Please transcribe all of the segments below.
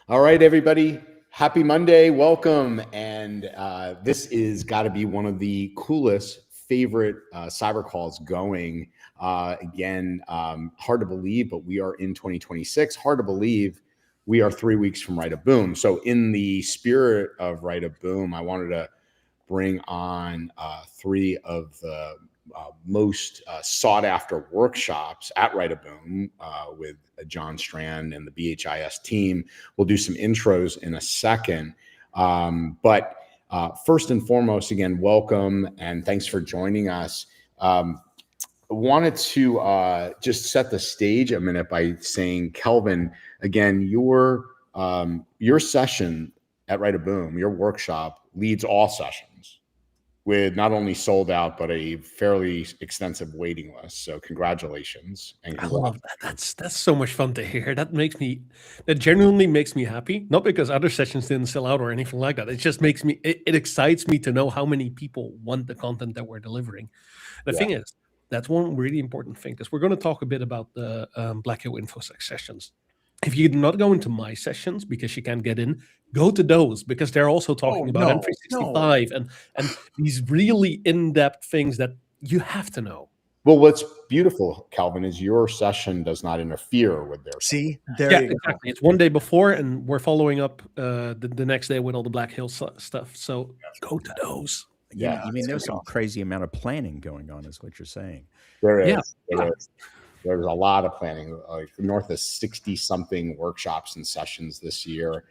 All right, everybody. Happy Monday. Welcome. And this is got to be one of the coolest favorite cyber calls going. Again, hard to believe, but we are in 2026. Hard to believe we are 3 weeks from Right of Boom. So in the spirit of Right of Boom, I wanted to bring on three of the most sought after workshops at Right of Boom with John Strand and the BHIS team. We'll do some intros in a second. But first and foremost, again, welcome and thanks for joining us. Wanted to just set the stage a minute by saying, Kelvin, again, your session at Right of Boom, your workshop leads all sessions with not only sold out, but a fairly extensive waiting list. So congratulations. And I love that. That's so much fun to hear. That genuinely makes me happy. Not because other sessions didn't sell out or anything like that. It just makes me, it excites me to know how many people want the content that we're delivering. The thing is, that's one really important thing, because we're going to talk a bit about the Black Hill InfoSec sessions. If you're not going to my sessions because you can't get in, go to those, because they're also talking about M365 and these really in-depth things that you have to know. Well, what's beautiful, Calvin, is your session does not interfere with their. See, there yeah, you go. Exactly. It's one day before, and we're following up the next day with all the Black Hill stuff. So go to those. Yeah, you mean there's some crazy amount of planning going on, is what you're saying? There is. Yeah. There's a lot of planning, like north of 60 something workshops and sessions this year.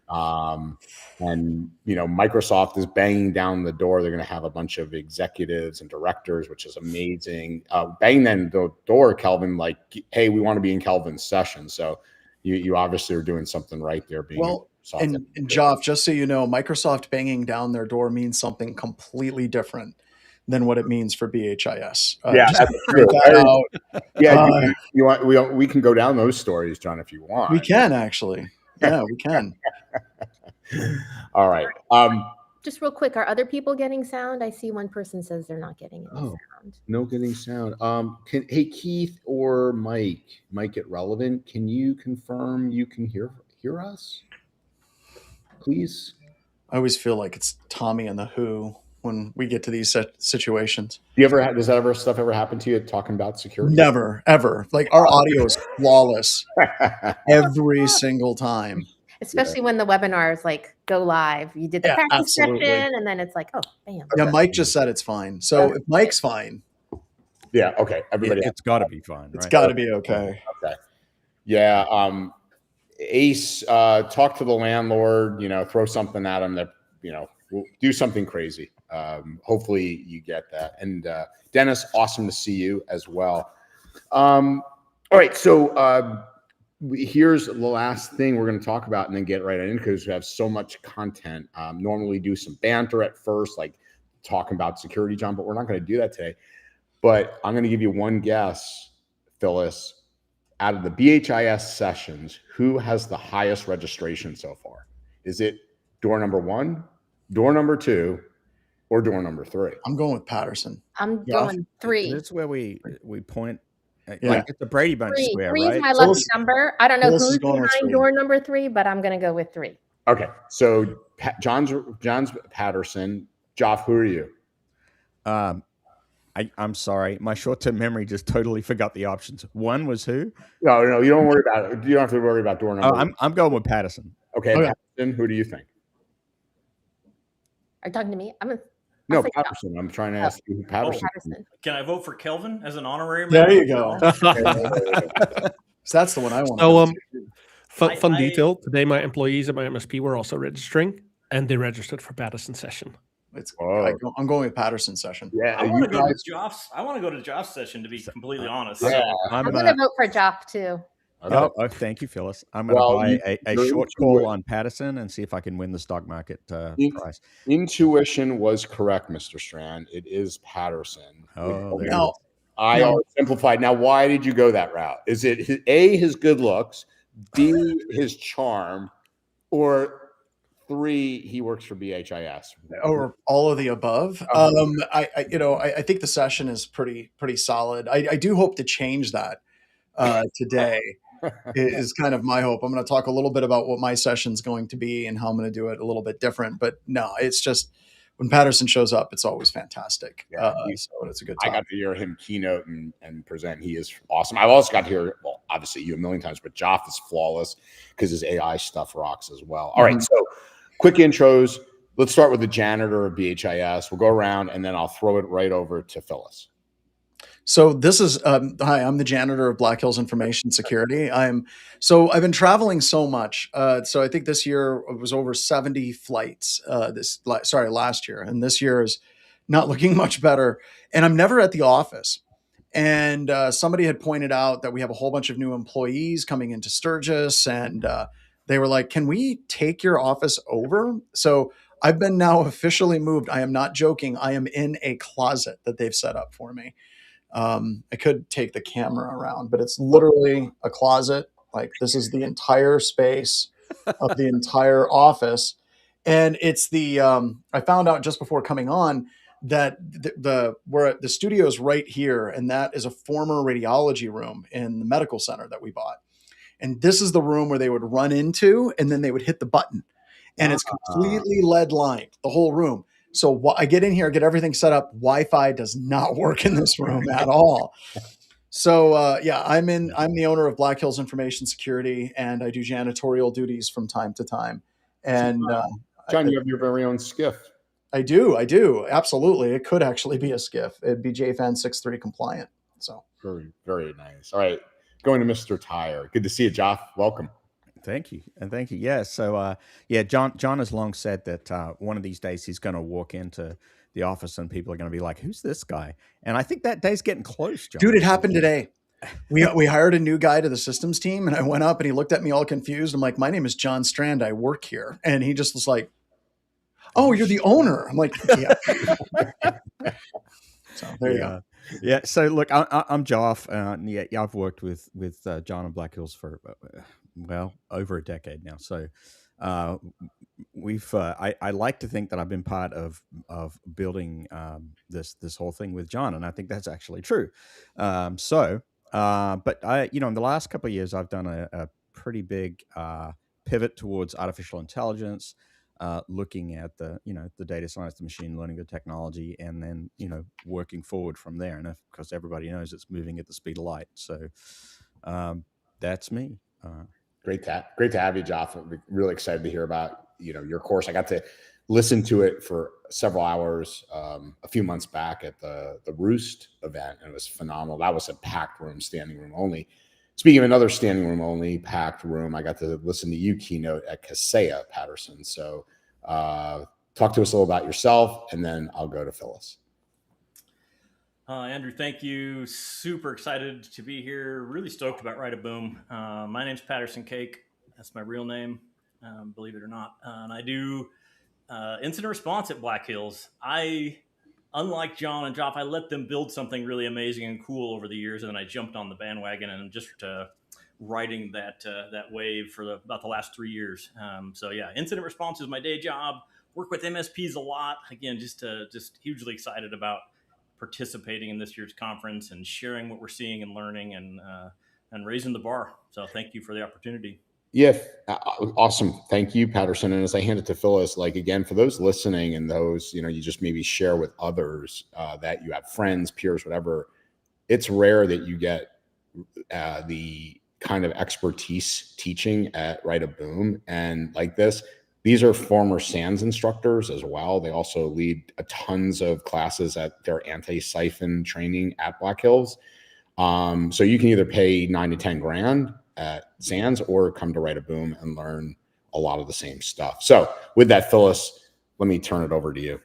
And, you know, Microsoft is banging down the door. They're going to have a bunch of executives and directors, which is amazing. Banging down the door, Kelvin, like, hey, we want to be in Kelvin's session. So you obviously are doing something right there. Being well, and Joff, just so you know, Microsoft banging down their door means something completely different than what it means for BHIS. Yeah, that's true. Yeah, we can go down those stories, John, if you want. We can actually. Yeah, we can. All right. Just real quick, are other people getting sound? I see one person says they're not getting any sound. No getting sound. Hey, Keith or Mike, Mike at Relevant, can you confirm you can hear us? Please. I always feel like it's Tommy and the Who when we get to these situations. Does that stuff ever happen to you talking about security? Never, ever. Like, our audio is flawless every single time. Especially when the webinars like go live. You did the practice session, and then it's like, oh, bam. Yeah, Mike just said it's fine. So if Mike's fine. Yeah, okay. Everybody, it's got to be fine. Right? It's got to be okay. Okay. Yeah. Ace, talk to the landlord. You know, throw something at him that we'll do something crazy. Hopefully you get that. And Dennis, awesome to see you as well. All right, so here's the last thing we're going to talk about, and then get right in, because we have so much content. Normally do some banter at first, like talking about security, John, but we're not going to do that today. But I'm going to give you one guess, Phyllis. Out of the BHIS sessions, who has the highest registration so far? Is it door number 1, door number 2, or door number 3? I'm going with Patterson. I'm going 3. That's where we point. Like it's the Brady Bunch square, 3 right? is my lucky number. I don't know who's behind door number 3, but I'm going to go with 3. Okay, so John's Patterson. Joff, who are you? I'm sorry, my short-term memory just totally forgot the options. 1 was who? No, you don't worry about it. You don't have to worry about door number. I'm going with Patterson. Okay, Patterson, who do you think? Are you talking to me? No, Patterson. I'm trying to ask you who Patterson. Can I vote for Kelvin as an honorary member? There you go. So that's the one I want. So, fun detail. Today, my employees at my MSP were also registering, and they registered for Patterson session. I'm going with Patterson session. Yeah, I want to go to Joff's session, to be completely honest. Yeah, I'm going to vote for Joff too. Oh, thank you, Phyllis. I'm going to buy a short call on Patterson and see if I can win the stock market price. Intuition was correct, Mr. Strand. It is Patterson. Oh, I simplified. Now, why did you go that route? Is it A, his good looks, B, his charm, or 3, he works for BHIS, or all of the above? I think the session is pretty solid. I do hope to change that today. is kind of my hope. I'm going to talk a little bit about what my session's going to be and how I'm going to do it a little bit different. But no, it's just when Patterson shows up, it's always fantastic. Yeah, so it's a good time. I got to hear him keynote and present. He is awesome. I've also got to hear, well, obviously you a million times, but Joff is flawless because his AI stuff rocks as well. All right, so quick intros. Let's start with the janitor of BHIS. We'll go around and then I'll throw it right over to Phyllis. So this is hi. I'm the janitor of Black Hills Information Security. I've been traveling so much. So I think this year it was over 70 flights. Last year, and this year is not looking much better. And I'm never at the office. And somebody had pointed out that we have a whole bunch of new employees coming into Sturgis, and they were like, "Can we take your office over?" So I've been now officially moved. I am not joking. I am in a closet that they've set up for me. I could take the camera around, but it's literally a closet. Like this is the entire space of the entire office. And it's I found out just before coming on that the studio is right here. And that is a former radiology room in the medical center that we bought. And this is the room where they would run into, and then they would hit the button, and it's completely lead lined, the whole room. So I get in here, get everything set up. Wi-Fi does not work in this room at all. So I'm the owner of Black Hills Information Security, and I do janitorial duties from time to time. And John, you have your very own skiff. I do. Absolutely. It could actually be a skiff. It'd be JFAN 6.3 compliant. So very, very nice. All right. Going to Mr. Tire. Good to see you, Joff. Welcome. Thank you. And thank you. Yeah. So, John has long said that one of these days he's going to walk into the office and people are going to be like, "Who's this guy?" And I think that day's getting close, John. Dude, it happened today. We hired a new guy to the systems team, and I went up and he looked at me all confused. I'm like, "My name is John Strand. I work here." And he just was like, "Oh, you're the owner." I'm like, "Yeah." So there you go. Yeah. So look, I'm Joff. I've worked with John and Black Hills for over a decade now. So I like to think that I've been part of building this whole thing with John, and I think that's actually true. But in the last couple of years, I've done a pretty big pivot towards artificial intelligence. Looking at the data science, the machine learning, the technology, and then, working forward from there. And of course, everybody knows it's moving at the speed of light. So that's me. Great to have you, Joff. I'm really excited to hear about, your course. I got to listen to it for several hours a few months back at the Roost event, and it was phenomenal. That was a packed room, standing room only. Speaking of another standing room only, packed room, I got to listen to you keynote at Kaseya, Patterson. So talk to us a little about yourself, and then I'll go to Phyllis. Andrew, thank you. Super excited to be here. Really stoked about Write a Boom. My name's Patterson Cake. That's my real name, believe it or not. And I do incident response at Black Hills. Unlike John and Joff, I let them build something really amazing and cool over the years, and then I jumped on the bandwagon and just riding that wave for about the last 3 years. Incident response is my day job. Work with MSPs a lot. Again, just hugely excited about participating in this year's conference and sharing what we're seeing and learning and raising the bar. So thank you for the opportunity. Yeah, awesome. Thank you, Patterson. And as I hand it to Phyllis, again, for those listening and those, you just maybe share with others that you have friends, peers, whatever, it's rare that you get the kind of expertise teaching at Write a Boom. And like this, these are former SANS instructors as well. They also lead tons of classes at their anti-siphon training at Black Hills. So you can either pay $9 to $10 grand at SANS or come to Write a Boom and learn a lot of the same stuff. So with that, Phyllis, let me turn it over to you.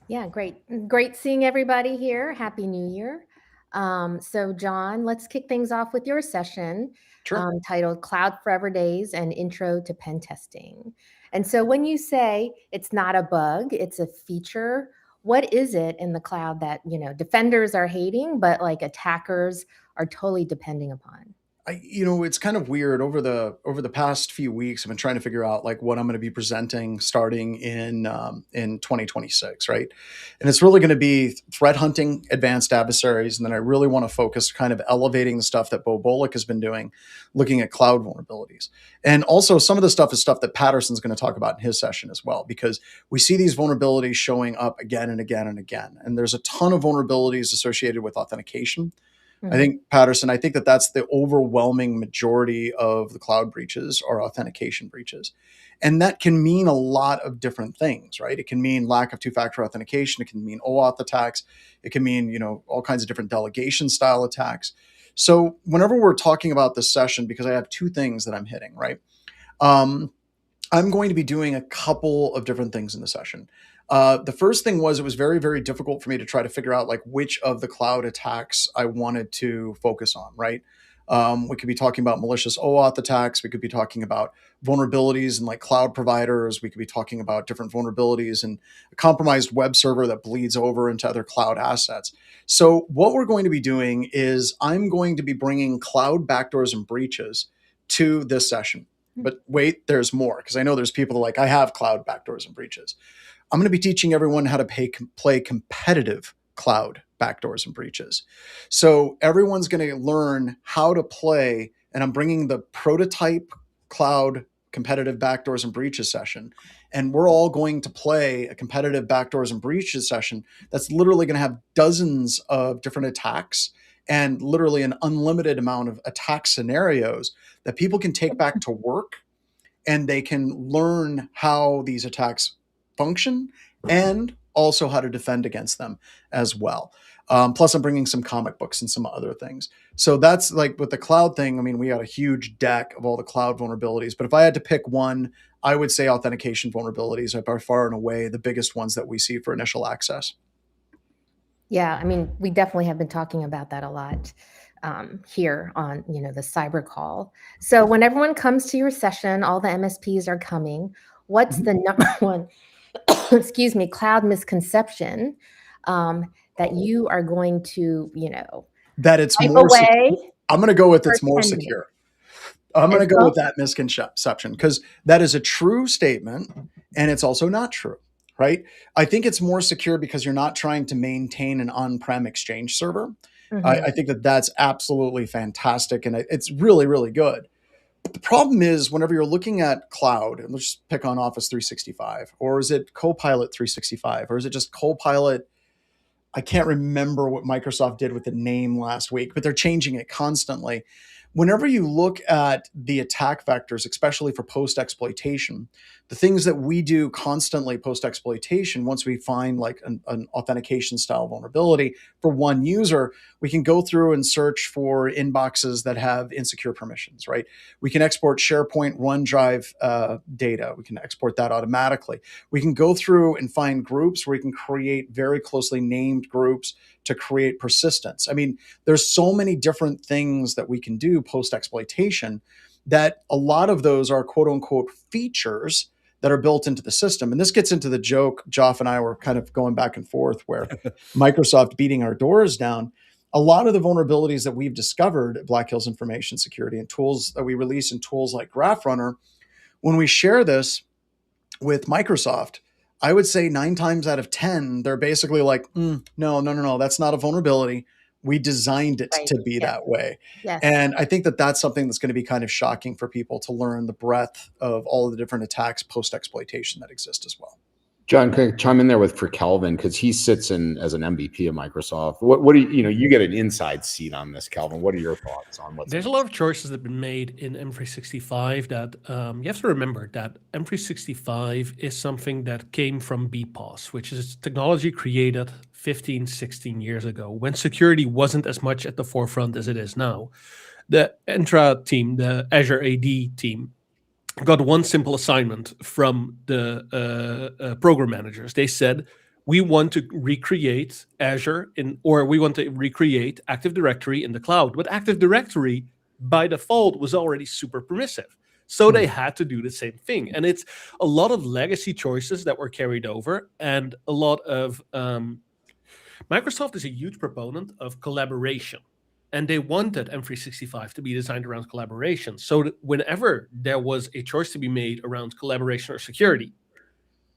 Yeah, great seeing everybody here. Happy New Year. So John, let's kick things off with your session. Sure. Titled Cloud Forever Days and Intro to Pen Testing. And so when you say it's not a bug, it's a feature, what is it in the cloud that, defenders are hating, but attackers are totally depending upon? it's kind of weird. Over the past few weeks, I've been trying to figure out like what I'm going to be presenting starting in 2026, right? And it's really going to be threat hunting, advanced adversaries, and then I really want to focus kind of elevating the stuff that Bo Bolick has been doing, looking at cloud vulnerabilities, and also some of the stuff is stuff that Patterson's going to talk about in his session as well, because we see these vulnerabilities showing up again and again and again, and there's a ton of vulnerabilities associated with authentication. I think, Patterson, I think that that's the overwhelming majority of the cloud breaches are authentication breaches. And that can mean a lot of different things, right? It can mean lack of two-factor authentication. It can mean OAuth attacks. It can mean, all kinds of different delegation style attacks. So whenever we're talking about this session, because I have two things that I'm hitting, right? I'm going to be doing a couple of different things in the session. The first thing was it was very, very difficult for me to try to figure out like which of the cloud attacks I wanted to focus on, right? We could be talking about malicious OAuth attacks. We could be talking about vulnerabilities in like cloud providers. We could be talking about different vulnerabilities in a compromised web server that bleeds over into other cloud assets. So what we're going to be doing is I'm going to be bringing cloud backdoors and breaches to this session. But wait, there's more, because I know there's people that are like, I have cloud backdoors and breaches. I'm going to be teaching everyone how to play competitive cloud backdoors and breaches. So everyone's going to learn how to play, and I'm bringing the prototype cloud competitive backdoors and breaches session. And we're all going to play a competitive backdoors and breaches session that's literally going to have dozens of different attacks and literally an unlimited amount of attack scenarios that people can take back to work, and they can learn how these attacks function and also how to defend against them as well. Plus, I'm bringing some comic books and some other things. So that's like with the cloud thing. I mean, we got a huge deck of all the cloud vulnerabilities, but if I had to pick one, I would say authentication vulnerabilities are by far and away the biggest ones that we see for initial access. Yeah, I mean, we definitely have been talking about that a lot here on, the CyberCall. So when everyone comes to your session, all the MSPs are coming. What's the number one, excuse me, cloud misconception that you are going to, that it's wipe more away? I'm going to go with it's more secure. I'm going to go with that misconception, because that is a true statement and it's also not true, right? I think it's more secure because you're not trying to maintain an on-prem Exchange server. I think that that's absolutely fantastic, and it's really, really good. But the problem is whenever you're looking at cloud, and let's just pick on Office 365, or is it Copilot 365, or is it just Copilot? I can't remember what Microsoft did with the name last week, but they're changing it constantly. Whenever you look at the attack vectors, especially for post-exploitation, the things that we do constantly post-exploitation, once we find like an authentication style vulnerability for one user, we can go through and search for inboxes that have insecure permissions, right? We can export SharePoint OneDrive data. We can export that automatically. We can go through and find groups where we can create very closely named groups to create persistence. I mean, there's so many different things that we can do post-exploitation that a lot of those are quote unquote features that are built into the system. And this gets into the joke Joff and I were kind of going back and forth where Microsoft beating our doors down. A lot of the vulnerabilities that we've discovered at Black Hills Information Security and tools that we release in tools like GraphRunner, when we share this with Microsoft, I would say 9 times out of 10, they're basically like, no, that's not a vulnerability. We designed it to be that way. Yes. And I think that that's something that's going to be kind of shocking for people to learn the breadth of all of the different attacks post-exploitation that exist as well. John, can I chime in there for Kelvin, because he sits in as an MVP of Microsoft. What do you get an inside seat on this, Kelvin? What are your thoughts on what's There's a lot of choices that have been made in M365 that you have to remember that M365 is something that came from BHIS, which is technology created 15, 16 years ago when security wasn't as much at the forefront as it is now. The Entra team, the Azure AD team, got one simple assignment from the program managers. They said, we want to recreate Azure we want to recreate Active Directory in the cloud. But Active Directory, by default, was already super permissive. So they had to do the same thing. And it's a lot of legacy choices that were carried over, and a lot of Microsoft is a huge proponent of collaboration. And they wanted M365 to be designed around collaboration. So that whenever there was a choice to be made around collaboration or security,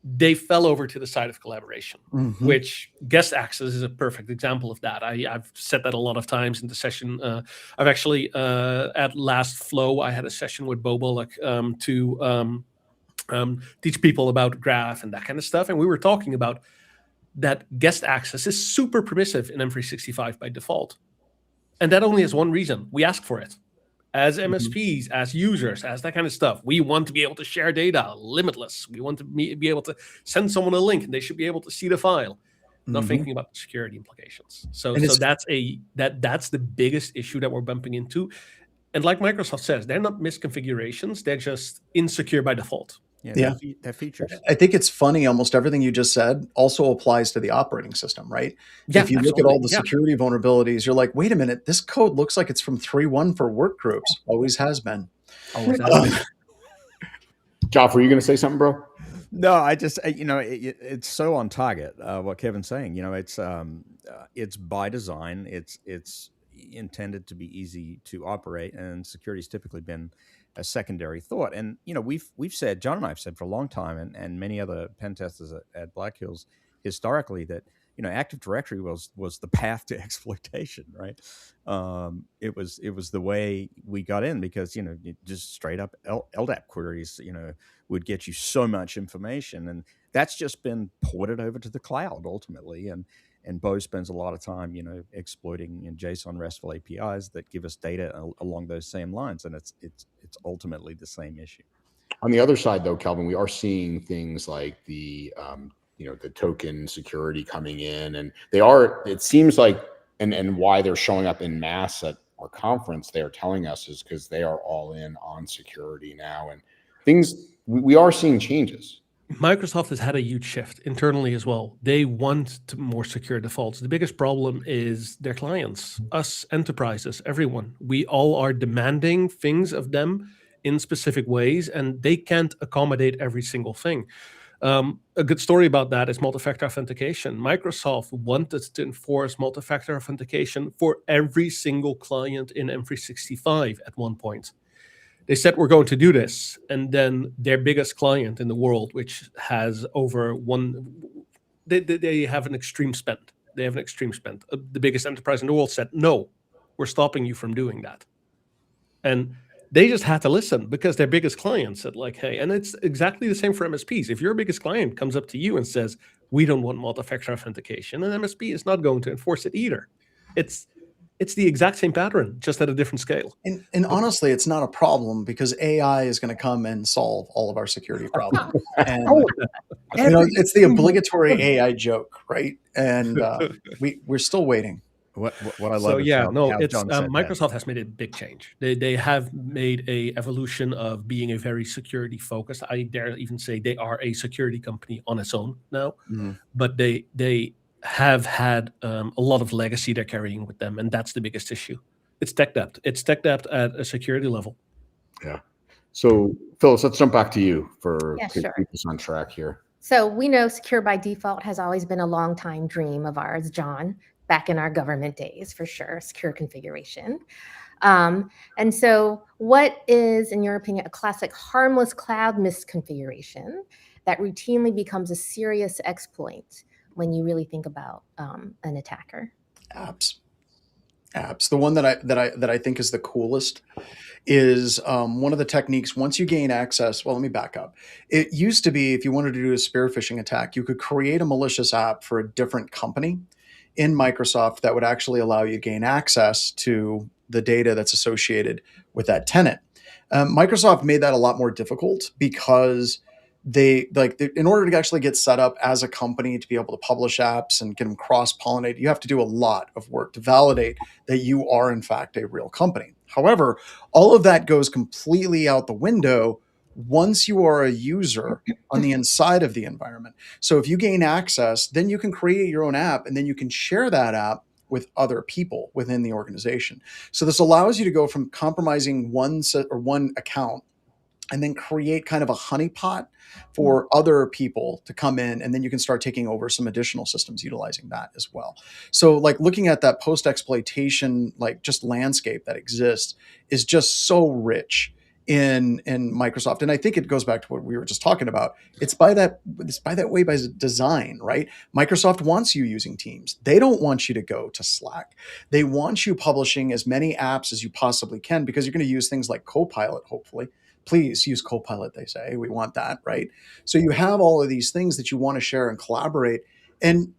they fell over to the side of collaboration, which guest access is a perfect example of that. I've said that a lot of times in the session. I've actually, at last Flow, I had a session with Bo Bullock to teach people about Graph and that kind of stuff. And we were talking about that guest access is super permissive in M365 by default. And that only has one reason. We ask for it. As MSPs, as users, as that kind of stuff, we want to be able to share data limitless. We want to be able to send someone a link and they should be able to see the file, not thinking about the security implications. So that's the biggest issue that we're bumping into. And like Microsoft says, they're not misconfigurations, they're just insecure by default. Yeah. They're features. I think it's funny. Almost everything you just said also applies to the operating system, right? Yeah, if you look at all the security vulnerabilities, you're like, wait a minute, this code looks like it's from 3.1 for work groups. Always has been. Always has been. Joff, were you going to say something, bro? No, I just, it's so on target, what Kevin's saying. It's by design. It's intended to be easy to operate, and security's typically been a secondary thought. And we've said, John and I have said for a long time, and many other pen testers at Black Hills historically, that Active Directory was the path to exploitation, right? It was the way we got in, because just straight up LDAP queries would get you so much information, and that's just been ported over to the cloud ultimately. And Bo spends a lot of time, exploiting JSON RESTful APIs that give us data along those same lines, and it's ultimately the same issue. On the other side, though, Kelvin, we are seeing things like the the token security coming in, and they are. It seems like, and why they're showing up in mass at our conference, they are telling us, is because they are all in on security now, and things. We are seeing changes. Microsoft has had a huge shift internally as well. They want more secure defaults. The biggest problem is their clients, us enterprises, everyone. We all are demanding things of them in specific ways, and they can't accommodate every single thing. A good story about that is multi-factor authentication. Microsoft wanted to enforce multi-factor authentication for every single client in M365 at one point. They said, we're going to do this. And then their biggest client in the world, which has over they have an extreme spend. They have an extreme spend. The biggest enterprise in the world said, no, we're stopping you from doing that. And they just had to listen, because their biggest client said, like, hey, and it's exactly the same for MSPs. If your biggest client comes up to you and says, we don't want multi-factor authentication, an MSP is not going to enforce it either. It's the exact same pattern, just at a different scale. And honestly, it's not a problem, because AI is going to come and solve all of our security problems. And it's the obligatory AI joke, right? And we're still waiting. What I love. So is it's John said Microsoft has made a big change. They have made a evolution of being a very security focused. I dare even say they are a security company on its own now, but they have had a lot of legacy they're carrying with them, and that's the biggest issue. It's tech debt. It's tech debt at a security level. Yeah. So, Phyllis, let's jump back to you for keep us on track here. So we know secure by default has always been a long time dream of ours, John, back in our government days, for sure, secure configuration. And so what is, in your opinion, a classic harmless cloud misconfiguration that routinely becomes a serious exploit when you really think about an attacker? Apps. The one that I think is the coolest is one of the techniques. Once you gain access, well, let me back up. It used to be, if you wanted to do a spear phishing attack, you could create a malicious app for a different company in Microsoft that would actually allow you to gain access to the data that's associated with that tenant. Microsoft made that a lot more difficult, because in order to actually get set up as a company to be able to publish apps and get them cross-pollinate, you have to do a lot of work to validate that you are in fact a real company. However, all of that goes completely out the window once you are a user on the inside of the environment. So if you gain access, then you can create your own app, and then you can share that app with other people within the organization. So this allows you to go from compromising one account and then create kind of a honeypot for other people to come in, and then you can start taking over some additional systems utilizing that as well. So like looking at that post exploitation, like just landscape that exists is just so rich in Microsoft. And I think it goes back to what we were just talking about. It's by that way by design, right? Microsoft wants you using Teams. They don't want you to go to Slack. They want you publishing as many apps as you possibly can, because you're going to use things like Copilot, hopefully. Please use Copilot, they say. We want that, right? So you have all of these things that you want to share and collaborate. And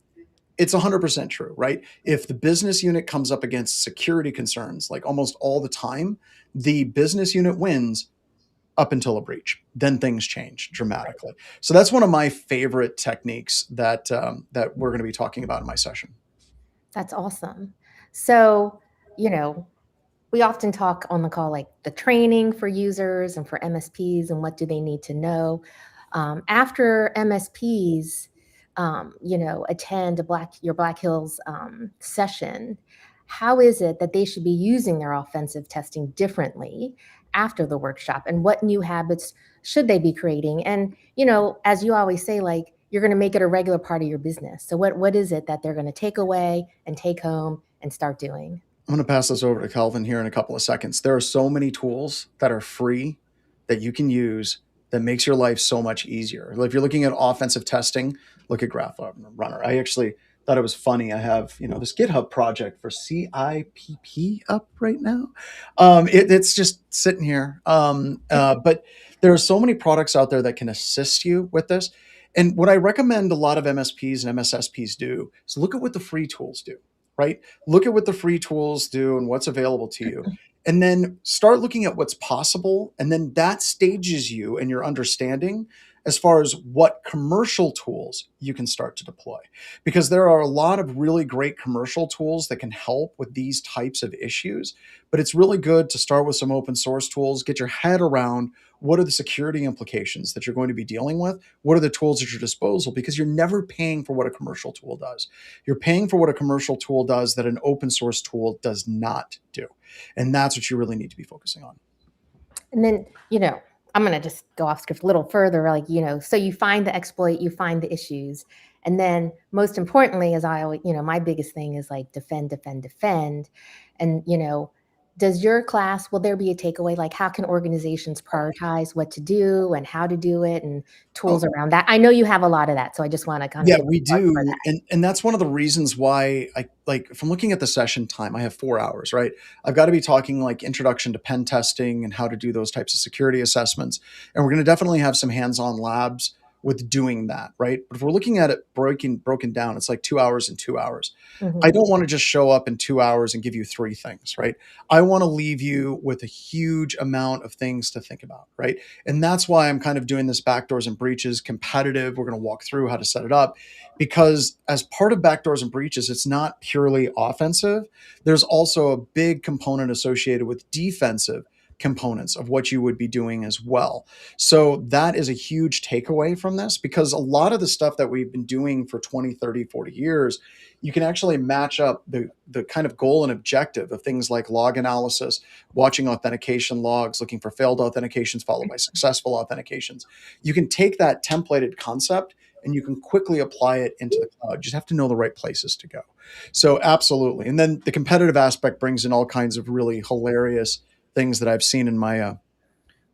it's 100% true, right? If the business unit comes up against security concerns, like almost all the time, the business unit wins up until a breach. Then things change dramatically. So that's one of my favorite techniques that that we're going to be talking about in my session. That's awesome. So, we often talk on the call like the training for users and for MSPs and what do they need to know. After MSPs, attend your Black Hills session, how is it that they should be using their offensive testing differently after the workshop, and what new habits should they be creating? And, as you always say, like, you're going to make it a regular part of your business. So what is it that they're going to take away and take home and start doing? I'm going to pass this over to Kelvin here in a couple of seconds. There are so many tools that are free that you can use that makes your life so much easier. If you're looking at offensive testing, look at Graph Runner. I actually thought it was funny. I have, this GitHub project for CIPP up right now. It's just sitting here. But there are so many products out there that can assist you with this. And what I recommend a lot of MSPs and MSSPs do is look at what the free tools do, right? Look at what the free tools do and what's available to you. And then start looking at what's possible. And then that stages you in your understanding as far as what commercial tools you can start to deploy. Because there are a lot of really great commercial tools that can help with these types of issues. But it's really good to start with some open source tools, get your head around what are the security implications that you're going to be dealing with? What are the tools at your disposal? Because you're never paying for what a commercial tool does. You're paying for what a commercial tool does that an open source tool does not do. And that's what you really need to be focusing on. And then, I'm going to just go off script a little further, like, so you find the exploit, you find the issues. And then most importantly, as I always, my biggest thing is like defend. And, does your class, will there be a takeaway? Like, how can organizations prioritize what to do and how to do it and tools around that? I know you have a lot of that. So I just want to kind of. Yeah, we do. And that's one of the reasons why if I'm looking at the session time, I have 4 hours, right? I've got to be talking like introduction to pen testing and how to do those types of security assessments. And we're going to definitely have some hands-on labs with doing that, right? But if we're looking at it broken down, it's like 2 hours and 2 hours. Mm-hmm. I don't want to just show up in 2 hours and give you 3 things, right? I want to leave you with a huge amount of things to think about, right? And that's why I'm kind of doing this backdoors and breaches competitive. We're going to walk through how to set it up, because as part of backdoors and breaches, it's not purely offensive. There's also a big component associated with defensive components of what you would be doing as well. So that is a huge takeaway from this, because a lot of the stuff that we've been doing for 20, 30, 40 years, you can actually match up the kind of goal and objective of things like log analysis, watching authentication logs, looking for failed authentications followed by successful authentications. You can take that templated concept and you can quickly apply it into the cloud. You just have to know the right places to go. So absolutely. And then the competitive aspect brings in all kinds of really hilarious things that I've seen in my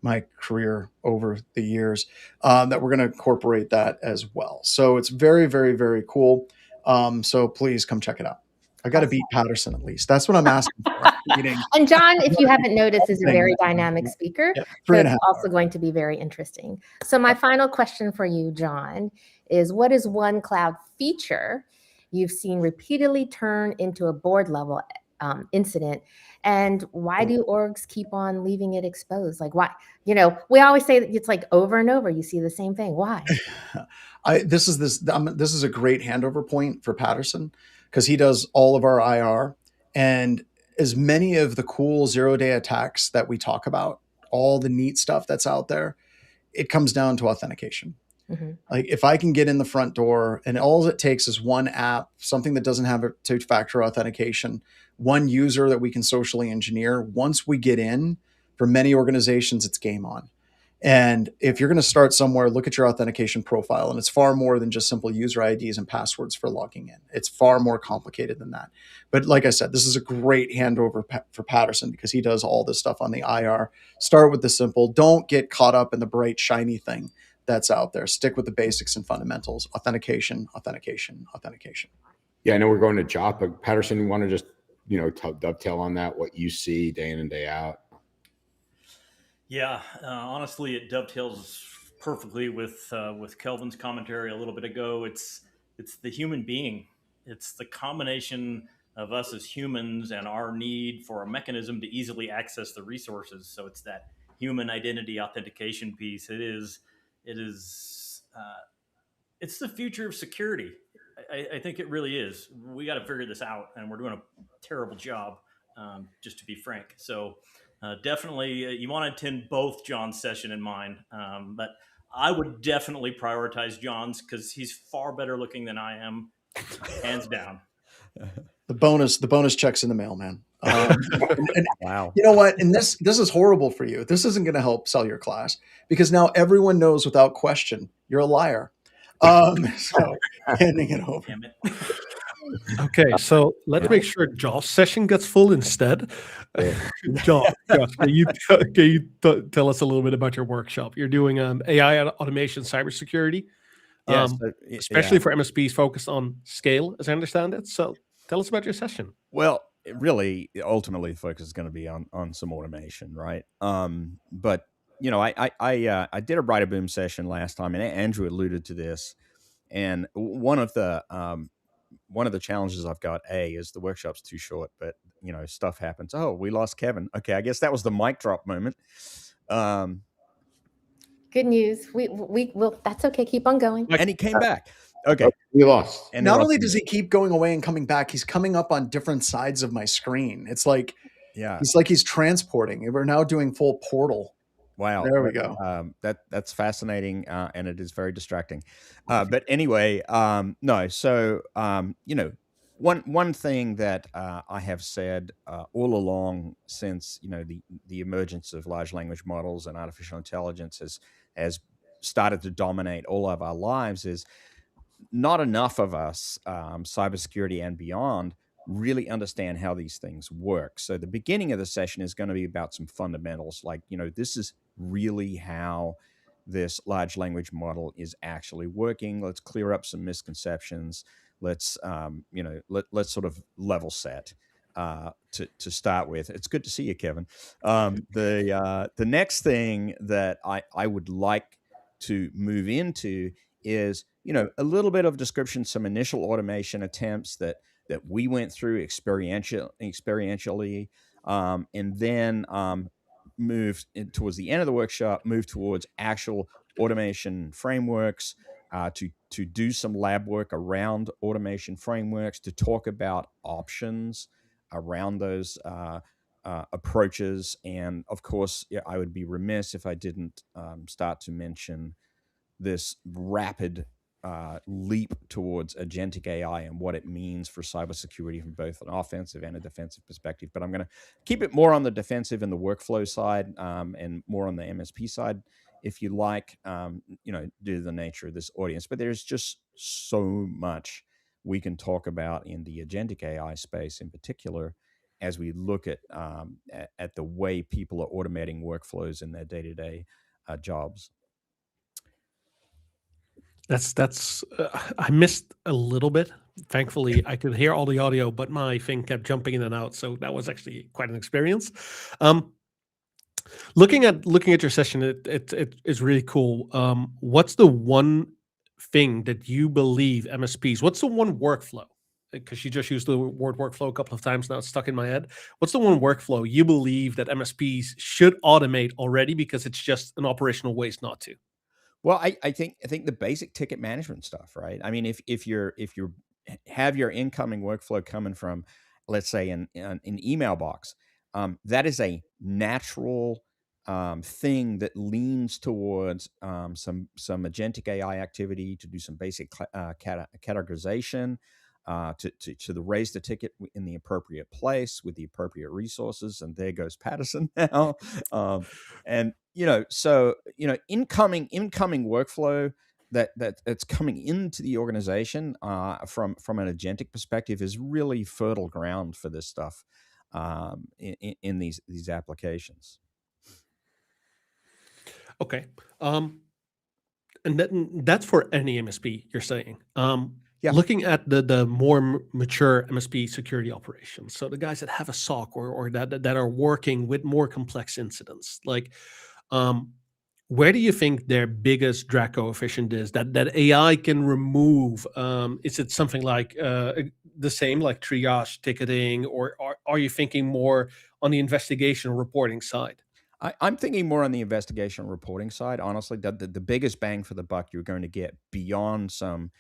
my career over the years that we're going to incorporate that as well. So it's very, very, very cool. So please come check it out. I got to beat Patterson at least. That's what I'm asking for. And John, if you haven't noticed, is a very dynamic speaker. Yeah, so it's also going to be very interesting. So my final question for you, John, is what is one cloud feature you've seen repeatedly turn into a board level incident? And why do orgs keep on leaving it exposed? Like, why? We always say that it's like over and over. You see the same thing. Why? This is a great handover point for Patterson, because he does all of our IR, and as many of the cool 0-day attacks that we talk about, all the neat stuff that's out there, it comes down to authentication. Mm-hmm. Like if I can get in the front door and all it takes is one app, something that doesn't have a two-factor authentication, one user that we can socially engineer. Once we get in, for many organizations, it's game on. And if you're going to start somewhere, look at your authentication profile. And it's far more than just simple user IDs and passwords for logging in. It's far more complicated than that. But like I said, this is a great handover for Patterson because he does all this stuff on the IR. Start with the simple. Don't get caught up in the bright, shiny thing that's out there. Stick with the basics and fundamentals. Authentication, authentication, authentication. Yeah, I know we're going to Jop, but Patterson, you want to just, dovetail on that, what you see day in and day out? Yeah, honestly, it dovetails perfectly with Kelvin's commentary a little bit ago. It's the human being. It's the combination of us as humans and our need for a mechanism to easily access the resources. So it's that human identity authentication piece. It's the future of security. I think it really is. We got to figure this out, and we're doing a terrible job, just to be frank. So definitely, you want to attend both John's session and mine, but I would definitely prioritize John's because he's far better looking than I am, hands down. The bonus checks in the mail, man. Wow. You know what? And this is horrible for you. This isn't going to help sell your class because now everyone knows without question you're a liar. So handing it over. Damn it. Okay, so let's make sure Josh's session gets full instead. Josh, can you tell us a little bit about your workshop? You're doing AI automation cybersecurity, especially for MSPs focused on scale, as I understand it. So tell us about your session. Well, really, ultimately, the focus is going to be on some automation, right? But I did a Write a Boom session last time, and Andrew alluded to this. And one of the challenges I've got is the workshop's too short, but stuff happens. Oh, we lost Kevin. Okay, I guess that was the mic drop moment. Good news. We will. That's okay. Keep on going. And he came back. Okay, we lost. And not only does he keep going away and coming back, he's coming up on different sides of my screen. It's like, he's transporting. We're now doing full portal. Wow. There we go. That's fascinating. And it is very distracting. But anyway, no. So, one thing that I have said all along since, the emergence of large language models and artificial intelligence has started to dominate all of our lives is not enough of us, cybersecurity and beyond, really understand how these things work. So the beginning of the session is going to be about some fundamentals, like, this is really how this large language model is actually working. Let's clear up some misconceptions. Let's, let's sort of level set to start with. It's good to see you, Kevin. The next thing that I would like to move into is, a little bit of description, some initial automation attempts that we went through experientially, and then moved towards the end of the workshop, moved towards actual automation frameworks, to do some lab work around automation frameworks, to talk about options around those approaches. And of course, I would be remiss if I didn't start to mention this rapid leap towards agentic AI and what it means for cybersecurity from both an offensive and a defensive perspective. But I'm going to keep it more on the defensive and the workflow side, and more on the MSP side, if you like, due to the nature of this audience. But there's just so much we can talk about in the agentic AI space in particular, as we look at the way people are automating workflows in their day-to-day jobs. That's I missed a little bit. Thankfully, I could hear all the audio, but my thing kept jumping in and out. So that was actually quite an experience. Looking at your session, it is really cool. What's the one thing that you believe MSPs? What's the one workflow? Because you just used the word workflow a couple of times now, it's stuck in my head. What's the one workflow you believe that MSPs should automate already because it's just an operational waste not to? Well, I think the basic ticket management stuff, right? I mean, if you have your incoming workflow coming from, let's say, an email box, that is a natural thing that leans towards some agentic AI activity to do some basic categorization, to raise the ticket in the appropriate place with the appropriate resources. And there goes Patterson now. And so incoming workflow that's coming into the organization from an agentic perspective is really fertile ground for this stuff in these applications. Okay. And that's for any MSP, you're saying. Yeah. Looking at the more mature MSP security operations, so the guys that have a SOC or that are working with more complex incidents, like where do you think their biggest drag coefficient is that AI can remove? Is it something like the same like triage ticketing, or are you thinking more on the investigation reporting side? I'm thinking more on the investigation reporting side. Honestly, the biggest bang for the buck you're going to get beyond some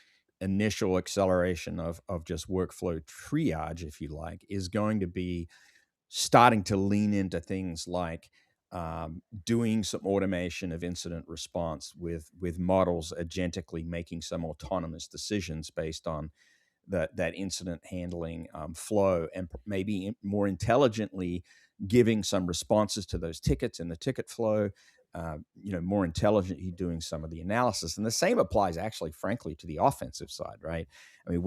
initial acceleration of just workflow triage, if you like, is going to be starting to lean into things like doing some automation of incident response with models agentically making some autonomous decisions based on that incident handling flow, and maybe more intelligently giving some responses to those tickets in the ticket flow, more intelligently doing some of the analysis. And the same applies actually, frankly, to the offensive side, right? I mean,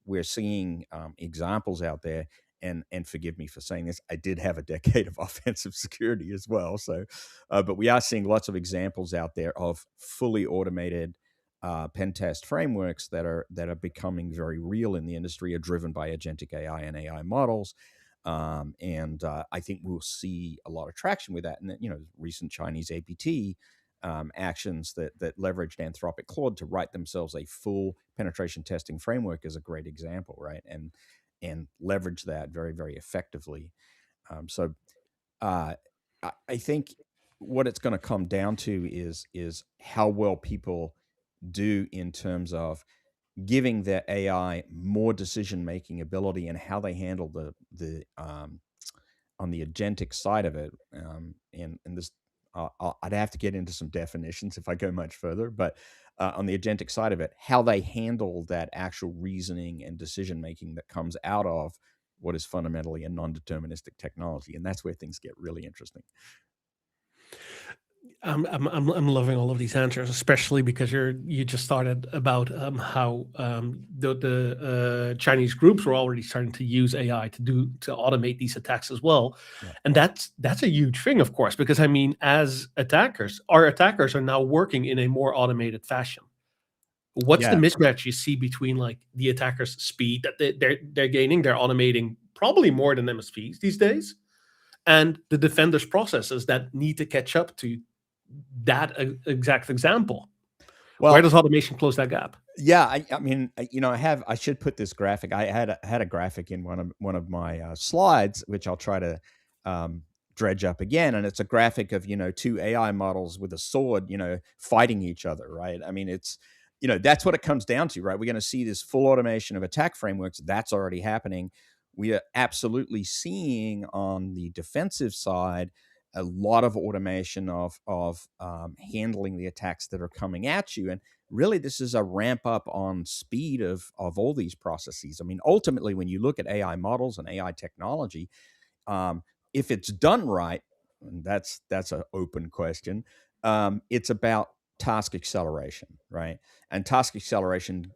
we're seeing examples out there, and forgive me for saying this, I did have a decade of offensive security as well. So, but we are seeing lots of examples out there of fully automated pen test frameworks that are becoming very real in the industry, are driven by agentic AI and AI models. And I think we'll see a lot of traction with that. And recent Chinese APT actions that leveraged Anthropic Claude to write themselves a full penetration testing framework is a great example, right? And leverage that very, very effectively. So I think what it's going to come down to is how well people do in terms of giving their AI more decision-making ability and how they handle the on the agentic side of it. And this, I'd have to get into some definitions if I go much further, but on the agentic side of it, how they handle that actual reasoning and decision-making that comes out of what is fundamentally a non-deterministic technology. And that's where things get really interesting. I'm loving all of these answers, especially because you just started about how the Chinese groups were already starting to use AI to automate these attacks as well, Yeah. and that's a huge thing, of course, because I mean, as attackers, our attackers are now working in a more automated fashion. What's the mismatch you see between like the attackers' speed that they're gaining, they're automating probably more than MSPs these days, and the defenders' processes that need to catch up to that exact example? Well, where does automation close that gap? Yeah, I mean, I should put this graphic. I had a graphic in one of my slides, which I'll try to dredge up again, and it's a graphic of two AI models with a sword, fighting each other, right? I mean, it's that's what it comes down to, right? We're going to see this full automation of attack frameworks. That's already happening. We are absolutely seeing on the defensive side a lot of automation of handling the attacks that are coming at you. And really, this is a ramp up on speed of all these processes. I mean, ultimately, when you look at AI models and AI technology, if it's done right, and that's an open question, it's about task acceleration, right? And task acceleration,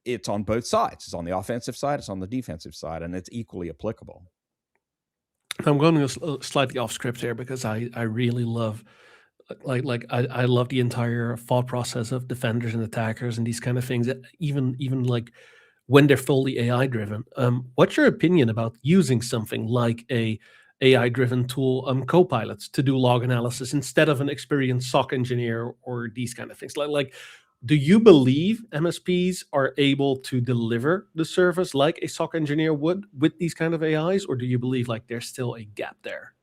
it's on both sides. It's on the offensive side, it's on the defensive side, and it's equally applicable. I'm going to go slightly off script here because I really love I love the entire thought process of defenders and attackers and these kind of things, even like when they're fully AI driven. What's your opinion about using something like a AI driven tool, Copilot, to do log analysis instead of an experienced SOC engineer or these kind of things? Like do you believe MSPs are able to deliver the service like a SOC engineer would with these kind of AIs, or do you believe like there's still a gap there?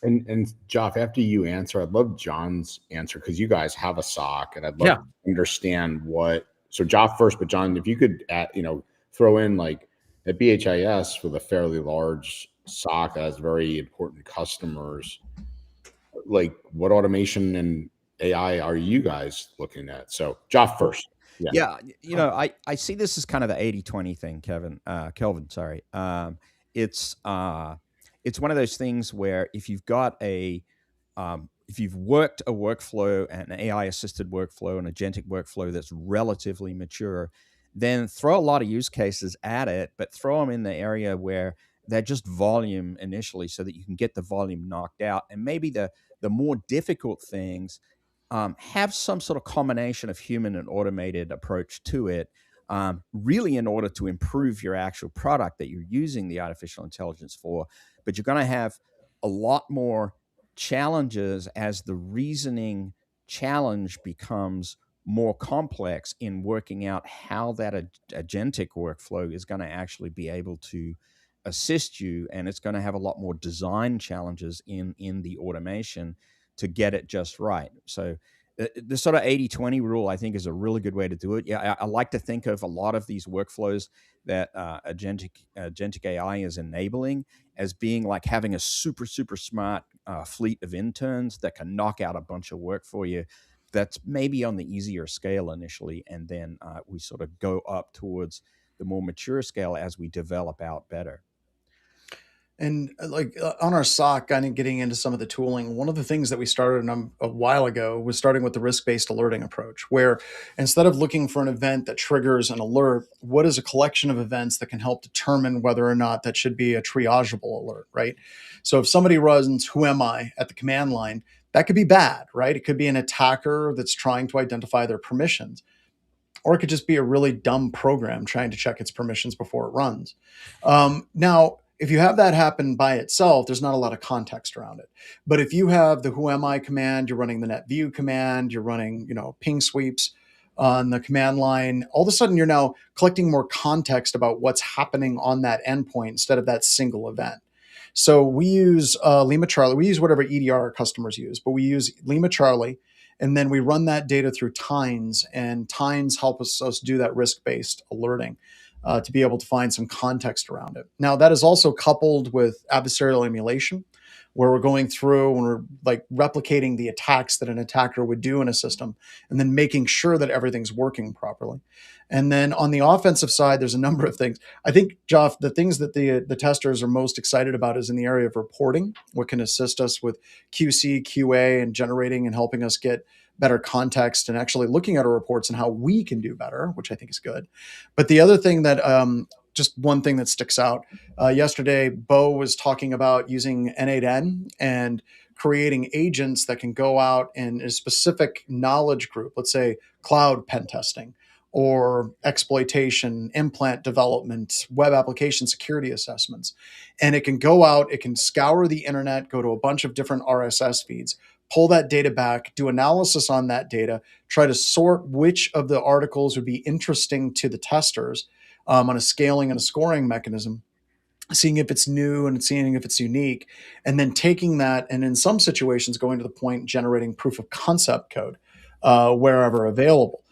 And Joff, after you answer, I'd love John's answer because you guys have a SOC, and I'd love to understand what. So Joff first, but John, if you could throw in like at BHIS with a fairly large SOC that has very important customers, like what automation and AI are you guys looking at? So Joff first. Yeah, you know, I see this as kind of the 80-20 thing, Kelvin, sorry. It's it's one of those things where if you've worked a workflow, an AI assisted workflow, an agentic workflow that's relatively mature, then throw a lot of use cases at it, but throw them in the area where they're just volume initially so that you can get the volume knocked out. And maybe the more difficult things have some sort of combination of human and automated approach to it, really in order to improve your actual product that you're using the artificial intelligence for. But you're going to have a lot more challenges as the reasoning challenge becomes more complex in working out how that agentic workflow is going to actually be able to assist you, and it's going to have a lot more design challenges in the automation to get it just right. So the sort of 80-20 rule, I think, is a really good way to do it. Yeah, I like to think of a lot of these workflows that agentic AI is enabling as being like having a super, super smart fleet of interns that can knock out a bunch of work for you. That's maybe on the easier scale initially, and then we sort of go up towards the more mature scale as we develop out better. And on our SOC, kind of getting into some of the tooling, one of the things that we started a while ago was starting with the risk-based alerting approach, where instead of looking for an event that triggers an alert, what is a collection of events that can help determine whether or not that should be a triageable alert, right? So if somebody runs "Who am I" at the command line, that could be bad, right? It could be an attacker that's trying to identify their permissions, or it could just be a really dumb program trying to check its permissions before it runs. Now, if you have that happen by itself, there's not a lot of context around it. But if you have the "Who am I" command, you're running the "NetView" command, you're running, ping sweeps on the command line, all of a sudden you're now collecting more context about what's happening on that endpoint instead of that single event. So we use Lima Charlie. We use whatever EDR our customers use, but we use Lima Charlie, and then we run that data through Tines, and Tines help us do that risk-based alerting to be able to find some context around it. Now, that is also coupled with adversarial emulation, where we're going through and we're like replicating the attacks that an attacker would do in a system, and then making sure that everything's working properly. And then on the offensive side, there's a number of things. I think, Joff, the things that the testers are most excited about is in the area of reporting, what can assist us with QC, QA, and generating and helping us get better context and actually looking at our reports and how we can do better, which I think is good. But the other thing that just one thing that sticks out. Yesterday, Bo was talking about using N8N and creating agents that can go out in a specific knowledge group, let's say cloud pen testing or exploitation, implant development, web application security assessments. And it can go out, it can scour the internet, go to a bunch of different RSS feeds, pull that data back, do analysis on that data, try to sort which of the articles would be interesting to the testers, on a scaling and a scoring mechanism, seeing if it's new and seeing if it's unique, and then taking that and in some situations going to the point generating proof of concept code wherever available.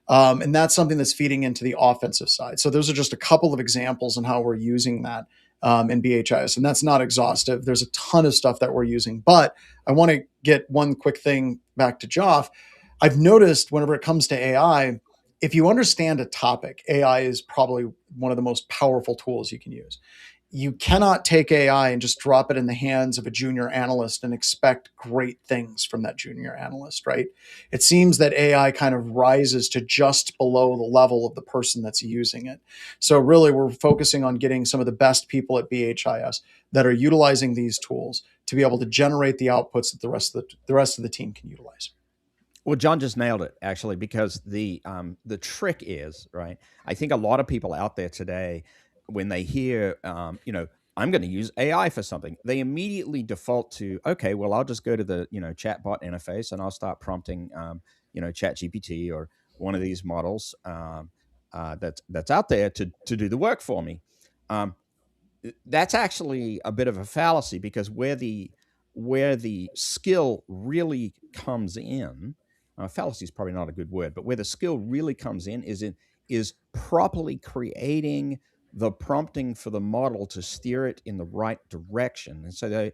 And that's something that's feeding into the offensive side. So those are just a couple of examples on how we're using that in BHIS. And that's not exhaustive. There's a ton of stuff that we're using. But I want to get one quick thing back to Joff. I've noticed whenever it comes to AI, if you understand a topic, AI is probably one of the most powerful tools you can use. You cannot take AI and just drop it in the hands of a junior analyst and expect great things from that junior analyst, right? It seems that AI kind of rises to just below the level of the person that's using it. So really, we're focusing on getting some of the best people at BHIS that are utilizing these tools to be able to generate the outputs that the rest of the team can utilize. Well, John just nailed it, actually, because the trick is, right, I think a lot of people out there today, when they hear, I'm going to use AI for something, they immediately default to, okay, well, I'll just go to the, chatbot interface and I'll start prompting, ChatGPT or one of these models that's out there to do the work for me. That's actually a bit of a fallacy, because where the skill really comes in, fallacy is probably not a good word, but where the skill really comes in is properly creating the prompting for the model to steer it in the right direction. And so,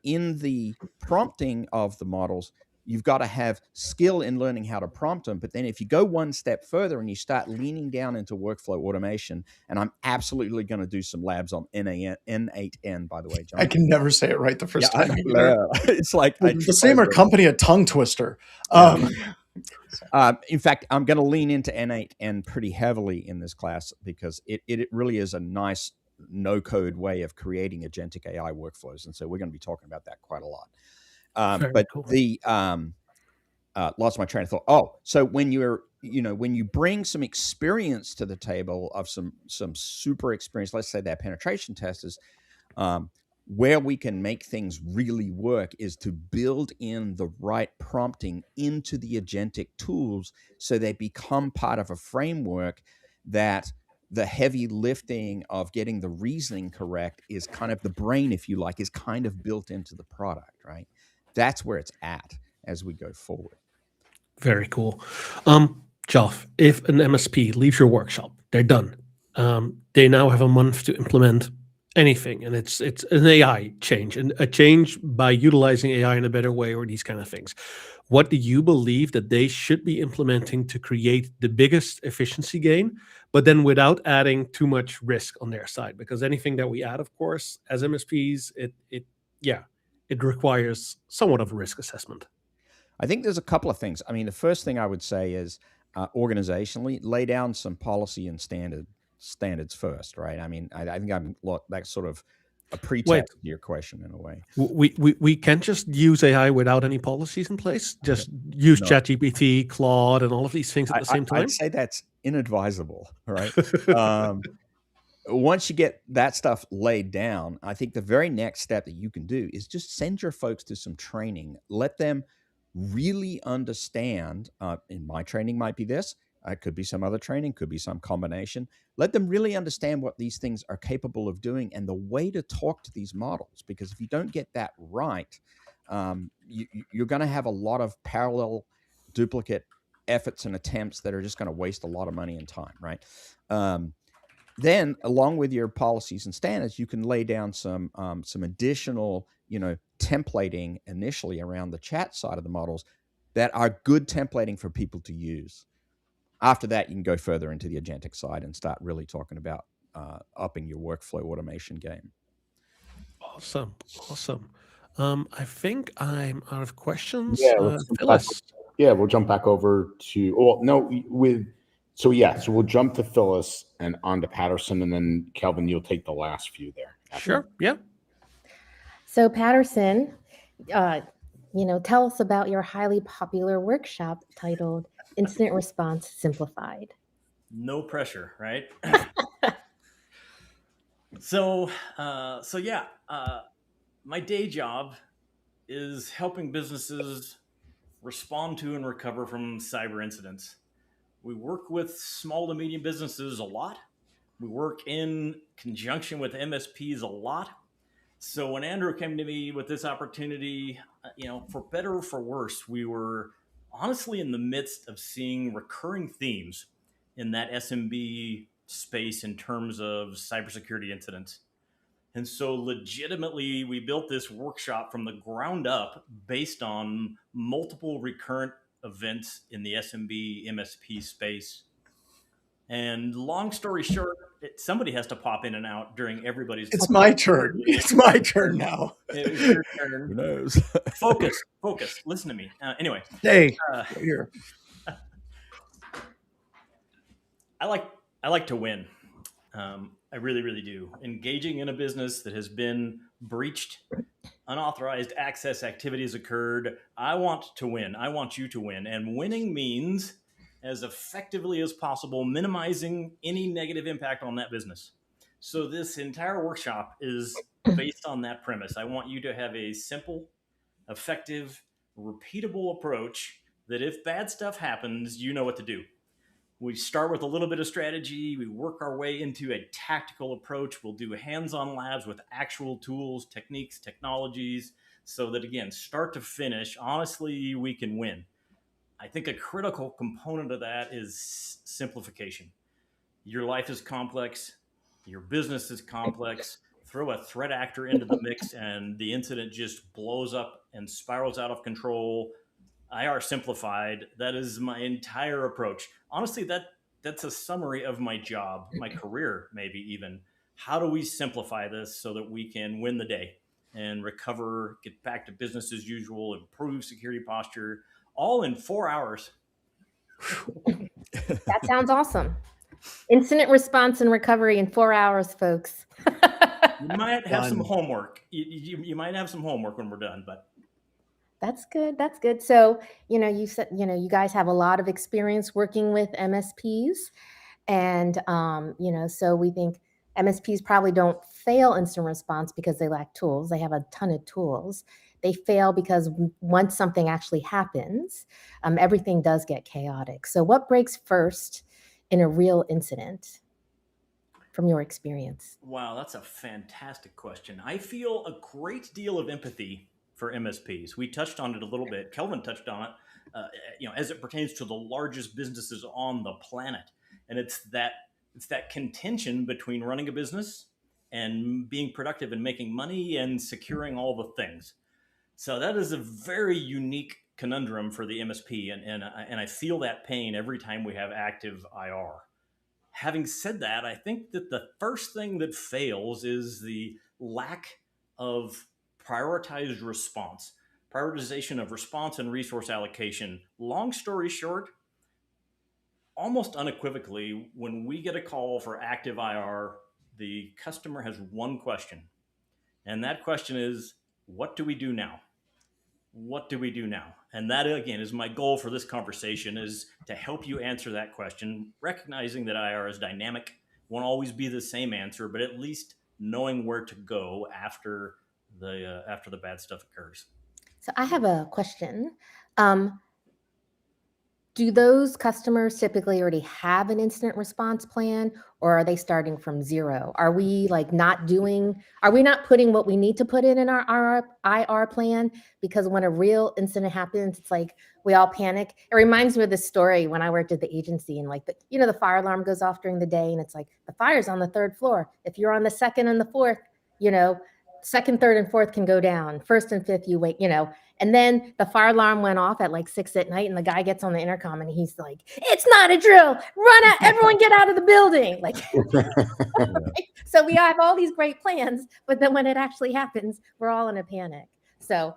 in the prompting of the models, you've got to have skill in learning how to prompt them. But then if you go one step further and you start leaning down into workflow automation, and I'm absolutely going to do some labs on N8N, by the way, John. I can never say it right the first time. It's like the same our company a tongue twister. In fact, I'm going to lean into N8N pretty heavily in this class because it really is a nice no-code way of creating agentic AI workflows, and so we're going to be talking about that quite a lot. But cool. Lost my train of thought. Oh, so when you bring some experience to the table of some super experience, let's say they're penetration testers, where we can make things really work is to build in the right prompting into the agentic tools so they become part of a framework that the heavy lifting of getting the reasoning correct is kind of the brain, if you like, is kind of built into the product, right? That's where it's at as we go forward. Very cool. Geoff, if an MSP leaves your workshop, they're done. They now have a month to implement anything, and it's an AI change, and a change by utilizing AI in a better way, or these kind of things. What do you believe that they should be implementing to create the biggest efficiency gain, but then without adding too much risk on their side? Because anything that we add, of course, as MSPs, it requires somewhat of a risk assessment. I think there's a couple of things. I mean, the first thing I would say is organizationally, lay down some policy and standards first, right? I mean, I think that's sort of a pretext to your question in a way. We can't just use AI without any policies in place. Just use ChatGPT, Claude, and all of these things at the same time. I'd say that's inadvisable, right? Once you get that stuff laid down, I think the very next step that you can do is just send your folks to some training. Let them really understand. And my training might be this. It could be some other training, could be some combination. Let them really understand what these things are capable of doing and the way to talk to these models. Because if you don't get that right, you're going to have a lot of parallel, duplicate efforts and attempts that are just going to waste a lot of money and time, right? Then, along with your policies and standards, you can lay down some additional, templating initially around the chat side of the models that are good templating for people to use. After that, you can go further into the agentic side and start really talking about upping your workflow automation game. Awesome. I think I'm out of questions. Yeah, Phyllis. We'll jump back over to. So we'll jump to Phyllis and on to Patterson, and then Kelvin, you'll take the last few there. Sure. Yeah. So Patterson, tell us about your highly popular workshop titled Incident Response Simplified. No pressure, right? So my day job is helping businesses respond to and recover from cyber incidents. We work with small to medium businesses a lot. We work in conjunction with MSPs a lot. So when Andrew came to me with this opportunity, for better or for worse, we were honestly in the midst of seeing recurring themes in that SMB space in terms of cybersecurity incidents. And so legitimately, we built this workshop from the ground up based on multiple recurrent events in the SMB MSP space. And long story short, somebody has to pop in and out during everybody's. It's my turn. It's my turn now. It was your turn. Who knows? Focus. Listen to me. Anyway. Hey, here. I like to win. I really, really do. Engaging in a business that has been breached, unauthorized access activities occurred. I want to win. I want you to win. And winning means, as effectively as possible, minimizing any negative impact on that business. So this entire workshop is based on that premise. I want you to have a simple, effective, repeatable approach that if bad stuff happens, you know what to do. We start with a little bit of strategy. We work our way into a tactical approach. We'll do hands-on labs with actual tools, techniques, technologies, so that, again, start to finish, honestly, we can win. I think a critical component of that is simplification. Your life is complex. Your business is complex. Throw a threat actor into the mix and the incident just blows up and spirals out of control. IR simplified. That is my entire approach. Honestly, that's a summary of my job, my career, maybe even. How do we simplify this so that we can win the day and recover, get back to business as usual, improve security posture, all in 4 hours? That sounds awesome. Incident response and recovery in 4 hours, folks. You might have some Done. homework. You might have some homework when we're done, but That's good. That's good. So, you said, you guys have a lot of experience working with MSPs. And, so we think MSPs probably don't fail instant response because they lack tools. They have a ton of tools. They fail because once something actually happens, everything does get chaotic. So what breaks first in a real incident from your experience? wow, that's a fantastic question. I feel a great deal of empathy for MSPs. We touched on it a little bit. Kelvin touched on it, as it pertains to the largest businesses on the planet. And it's that contention between running a business and being productive and making money and securing all the things. So that is a very unique conundrum for the MSP, and I feel that pain every time we have active IR. Having said that, I think that the first thing that fails is the lack of prioritized response, prioritization of response and resource allocation. Long story short, almost unequivocally, when we get a call for active IR, the customer has one question. And that question is, what do we do now? What do we do now? And that, again, is my goal for this conversation, is to help you answer that question, recognizing that IR is dynamic, won't always be the same answer, but at least knowing where to go after the bad stuff occurs. So I have a question. Do those customers typically already have an incident response plan, or are they starting from zero? Are we not putting what we need to put in our IR plan? Because when a real incident happens, it's like we all panic. It reminds me of this story when I worked at the agency, and the fire alarm goes off during the day, and it's like the fire's on the 3rd floor. If you're on the 2nd and the 4th, 2nd, 3rd, and 4th can go down. 1st and 5th, you wait, And then the fire alarm went off at 6 at night, and the guy gets on the intercom and he's like, "It's not a drill. Run out, everyone get out of the building." So we have all these great plans, but then when it actually happens, we're all in a panic. So,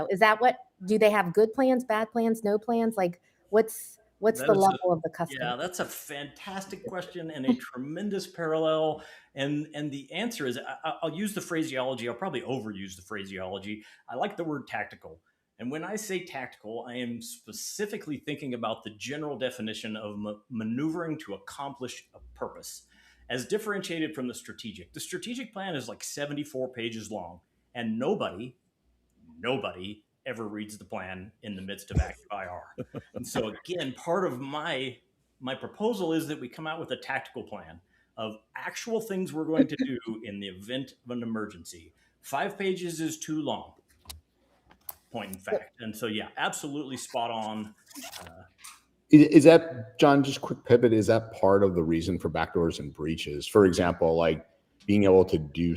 is that do they have good plans, bad plans, no plans? What's the level of the customer? Yeah, that's a fantastic question and a tremendous parallel. And the answer is, I'll use the phraseology. I'll probably overuse the phraseology. I like the word tactical. And when I say tactical, I am specifically thinking about the general definition of maneuvering to accomplish a purpose, as differentiated from the strategic. The strategic plan is 74 pages long, and nobody ever reads the plan in the midst of active IR. And so again, part of my proposal is that we come out with a tactical plan of actual things we're going to do in the event of an emergency. 5 pages is too long, point in fact. And so, yeah, absolutely spot on. Is that, John, just quick pivot, is that part of the reason for backdoors and breaches? For example, being able to do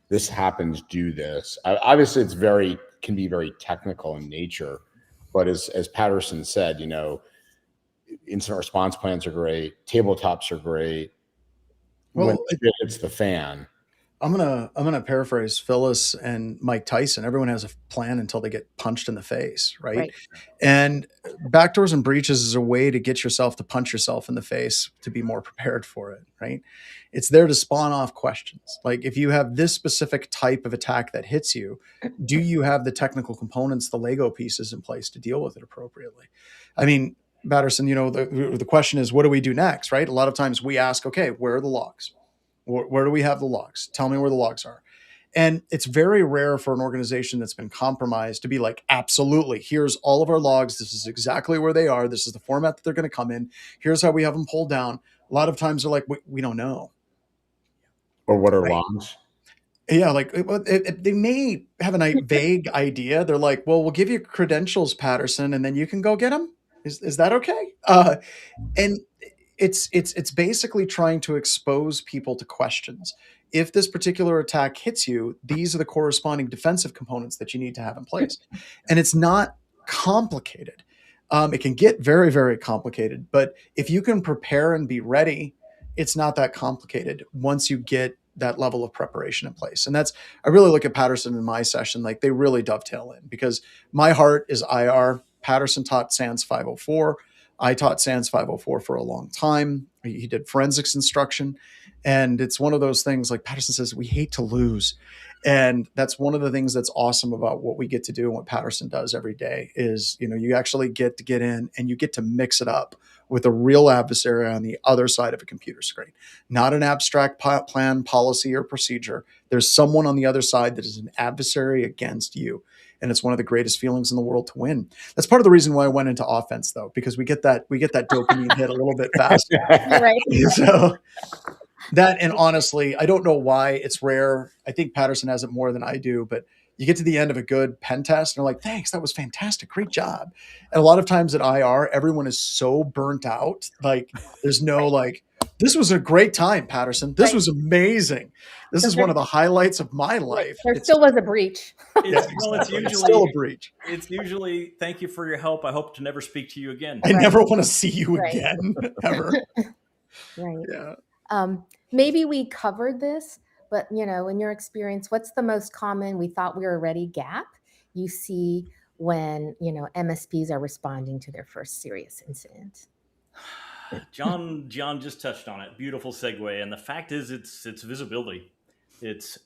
this happens, do this. Obviously, can be very technical in nature, but as Patterson said, incident response plans are great, tabletops are great. Well, when shit hits the fan. I'm gonna paraphrase Phyllis and Mike Tyson. Everyone has a plan until they get punched in the face, right? And backdoors and breaches is a way to get yourself to punch yourself in the face to be more prepared for it, right? It's there to spawn off questions. If you have this specific type of attack that hits you, do you have the technical components, the Lego pieces in place to deal with it appropriately? I mean, Patterson, the question is, what do we do next, right? A lot of times we ask, okay, where are the logs? Where do we have the logs? Tell me where the logs are. And it's very rare for an organization that's been compromised to be absolutely, here's all of our logs. This is exactly where they are. This is the format that they're going to come in. Here's how we have them pulled down. A lot of times they're like, we don't know. Or what are logs? Yeah, they may have a vague idea. They're like, well, we'll give you credentials, Patterson, and then you can go get them. Is that okay? And it's basically trying to expose people to questions. If this particular attack hits you, these are the corresponding defensive components that you need to have in place. And it's not complicated. It can get very, very complicated, but if you can prepare and be ready, it's not that complicated once you get that level of preparation in place. And I really look at Patterson in my session, like they really dovetail in, because my heart is IR. Patterson taught SANS 504. I taught SANS 504 for a long time. He did forensics instruction. And it's one of those things, like Patterson says, we hate to lose. And that's one of the things that's awesome about what we get to do and what Patterson does every day is, you actually get to get in and you get to mix it up with a real adversary on the other side of a computer screen, not an abstract plan, policy, or procedure. There's someone on the other side that is an adversary against you. And it's one of the greatest feelings in the world to win. That's part of the reason why I went into offense, though, because we get that dopamine hit a little bit faster. Right. So that, and honestly, I don't know why it's rare. I think Patterson has it more than I do, but you get to the end of a good pen test and they're like, thanks, that was fantastic. Great job. And a lot of times at IR, everyone is so burnt out. Like there's no like, this was a great time, Patterson. This was amazing. This is one of the highlights of my life. There still was a breach. It's still a breach. It's usually, thank you for your help. I hope to never speak to you again. I never want to see you again, ever. Right. Yeah. Maybe we covered this, but in your experience, what's the most common "we thought we were ready" gap you see when MSPs are responding to their first serious incident? John just touched on it. Beautiful segue. And the fact is, it's visibility. It's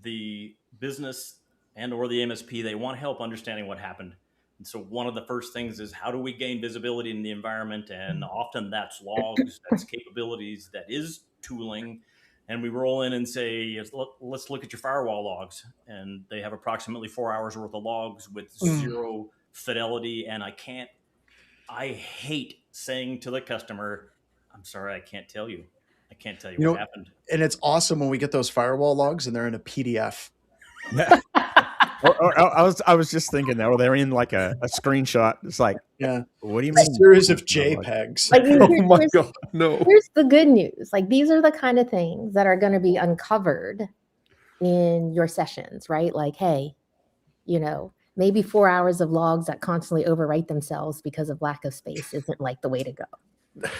the business and or the MSP. They want help understanding what happened. And so one of the first things is, how do we gain visibility in the environment? And often that's logs, that's capabilities, that is tooling. And we roll in and say, let's look at your firewall logs. And they have approximately 4 hours worth of logs with zero fidelity. And I hate saying to the customer, I'm sorry, I can't tell you. I can't tell you what happened. And it's awesome when we get those firewall logs and they're in a PDF. I was just thinking that, or they're in like a screenshot. It's like, what do you mean? A series of JPEGs. Oh my God, no. Here's the good news. Like these are the kind of things that are going to be uncovered in your sessions, right? Like, hey, maybe 4 hours of logs that constantly overwrite themselves because of lack of space isn't like the way to go.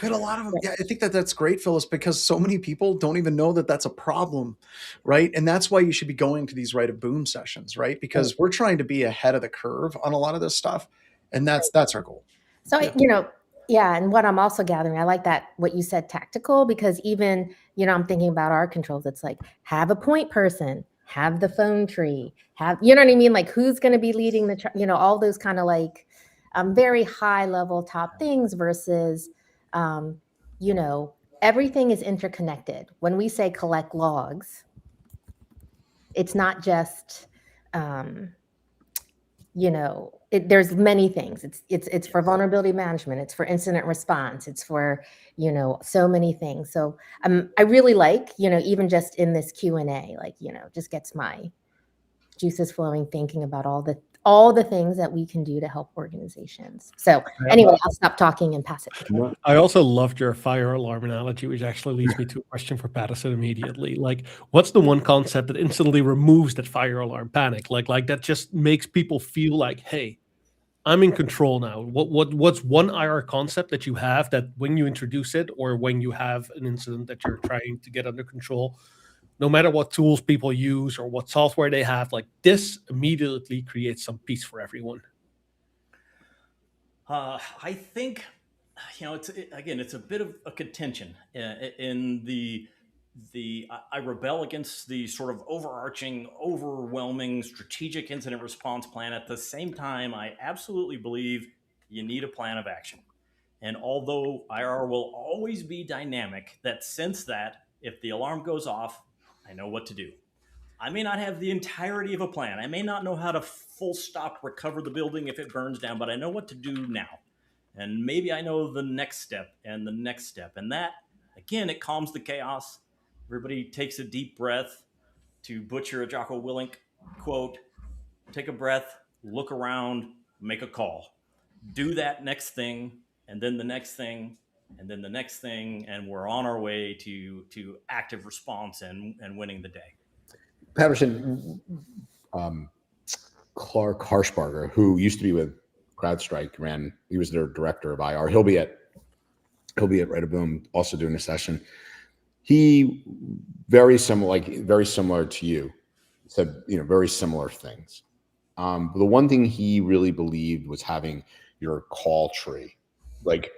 But a lot of them, I think that's great, Phyllis, because so many people don't even know that that's a problem, right? And that's why you should be going to these Right of Boom sessions, right? Because we're trying to be ahead of the curve on a lot of this stuff, and that's our goal. So and what I'm also gathering, I like that what you said, tactical, because even I'm thinking about our controls. It's like, have a point person, have the phone tree, have what I mean, like who's going to be leading the all those kind of like very high level top things versus everything is interconnected. When we say collect logs, it's not just, there's many things. It's for vulnerability management. It's for incident response. It's for, so many things. So I really like, even just in this Q&A, like, just gets my juices flowing, thinking about all the things that we can do to help organizations. So anyway, I'll stop talking and pass it. I also loved your fire alarm analogy, which actually leads me to a question for Patterson immediately. Like, what's the one concept that instantly removes that fire alarm panic? Like that just makes people feel like, hey, I'm in control now. What's one IR concept that you have that when you introduce it or when you have an incident that you're trying to get under control, no matter what tools people use or what software they have, like this immediately creates some peace for everyone? I think, it's a bit of a contention in I rebel against the sort of overarching, overwhelming strategic incident response plan. At the same time, I absolutely believe you need a plan of action. And although IR will always be dynamic, that sense that if the alarm goes off, I know what to do. I may not have the entirety of a plan. I may not know how to full stop recover the building if it burns down, but I know what to do now. And maybe I know the next step and the next step. And that, again, it calms the chaos. Everybody takes a deep breath. To butcher a Jocko Willink quote, take a breath, look around, make a call. Do that next thing, and then the next thing, and then the next thing, and we're on our way to active response and winning the day. Patterson, Clark Harshbarger, who used to be with CrowdStrike he was their director of IR. He'll be at Right a Boom also doing a session. He very similar to you, said, very similar things. But the one thing he really believed was having your call tree, like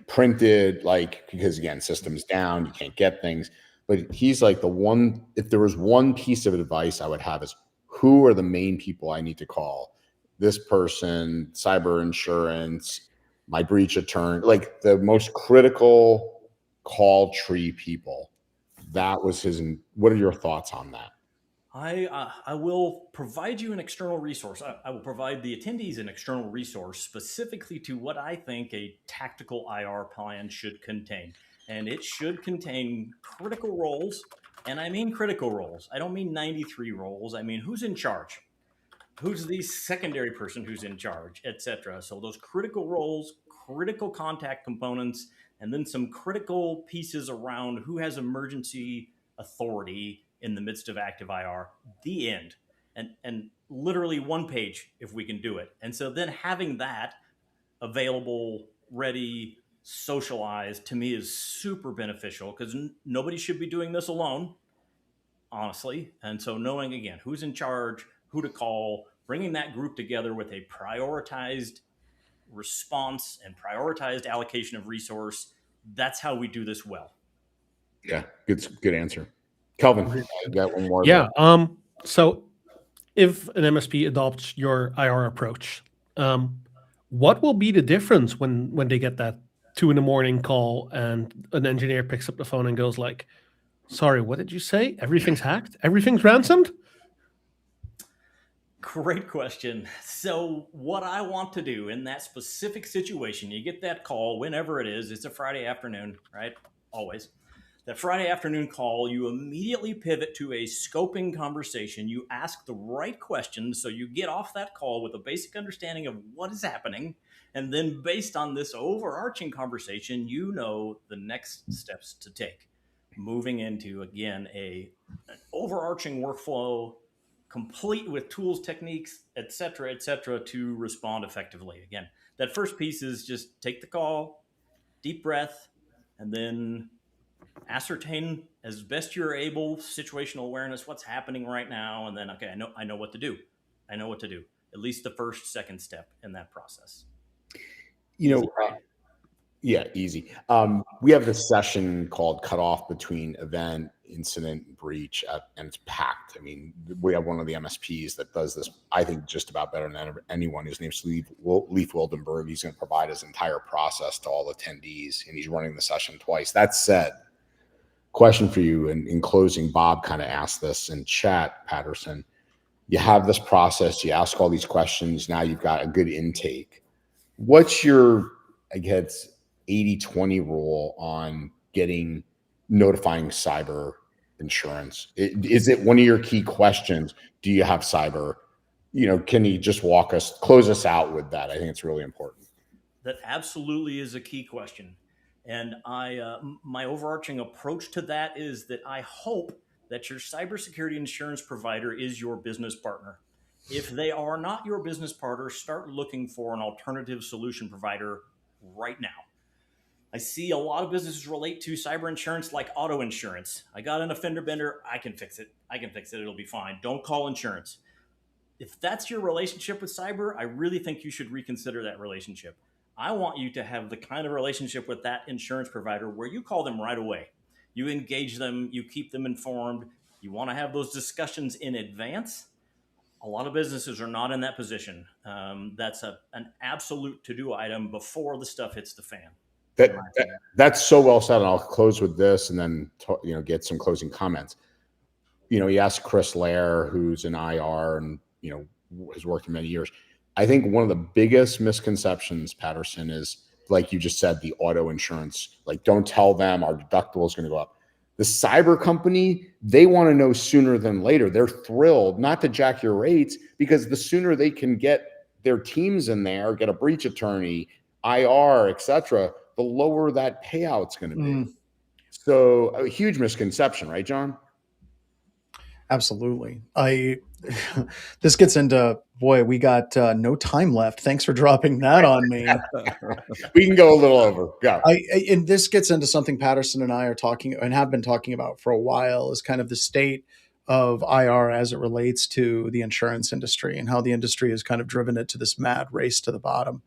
printed, because again, systems down, you can't get things. But he's like, if there was one piece of advice I would have is, who are the main people I need to call? This person, cyber insurance, my breach attorney, like the most critical call tree people. That was his. What are your thoughts on that? I will provide you an external resource. I will provide the attendees an external resource specifically to what I think a tactical IR plan should contain. And it should contain critical roles. And I mean critical roles. I don't mean 93 roles. I mean, who's in charge? Who's the secondary person who's in charge, etc. So those critical roles, critical contact components, and then some critical pieces around who has emergency authority in the midst of active IR, the end. And literally one page if we can do it. And so then having that available, ready, socialized, to me is super beneficial, because nobody should be doing this alone, honestly. And so knowing, again, who's in charge, who to call, bringing that group together with a prioritized response and prioritized allocation of resource, that's how we do this well. Yeah, good answer. Kelvin, I got one more. Yeah. So if an MSP adopts your IR approach, what will be the difference when they get that 2 a.m. call and an engineer picks up the phone and goes like, sorry, what did you say? Everything's hacked? Everything's ransomed? Great question. So what I want to do in that specific situation, you get that call whenever it is, it's a Friday afternoon, right? Always. That Friday afternoon call, you immediately pivot to a scoping conversation. You ask the right questions, so you get off that call with a basic understanding of what is happening. And then based on this overarching conversation, you know the next steps to take. Moving into, again, an overarching workflow, complete with tools, techniques, et cetera, to respond effectively. Again, that first piece is just take the call, deep breath, and then ascertain as best you're able, situational awareness, what's happening right now. And then, okay, I know what to do. I know what to do. At least the first, second step in that process. Yeah, easy. We have this session called Cutoff Between Event, Incident, and Breach, and it's packed. I mean, we have one of the MSPs that does this, I think, just about better than anyone. His name's Leif Wildenberg. He's going to provide his entire process to all attendees, and he's running the session twice. That said, question for you, and in closing, Bob kind of asked this in chat, Patterson. You have this process, you ask all these questions, now you've got a good intake. What's your, I guess, 80-20 rule on notifying cyber insurance? Is it one of your key questions? Do you have cyber? Can you just close us out with that? I think it's really important. That absolutely is a key question. And my overarching approach to that is that I hope that your cybersecurity insurance provider is your business partner. If they are not your business partner, start looking for an alternative solution provider right now. I see a lot of businesses relate to cyber insurance like auto insurance. I got an offender bender, I can fix it. It'll be fine. Don't call insurance. If that's your relationship with cyber, I really think you should reconsider that relationship. I want you to have the kind of relationship with that insurance provider where you call them right away. You engage them, you keep them informed. You want to have those discussions in advance. A lot of businesses are not in that position. That's an absolute to-do item before the stuff hits the fan. That's so well said. And I'll close with this and then get some closing comments. You asked Chris Lair, who's an IR and has worked for many years. I think one of the biggest misconceptions, Patterson, is, like you just said, the auto insurance. Like, don't tell them our deductible is going to go up. The cyber company, they want to know sooner than later. They're thrilled not to jack your rates, because the sooner they can get their teams in there, get a breach attorney, IR, etc., the lower that payout's going to be. So a huge misconception, right, John? Absolutely. This gets into boy, we got no time left. Thanks for dropping that on me. We can go a little over. Go. And this gets into something Patterson and I are talking and have been talking about for a while, is kind of the state of IR as it relates to the insurance industry and how the industry has kind of driven it to this mad race to the bottom.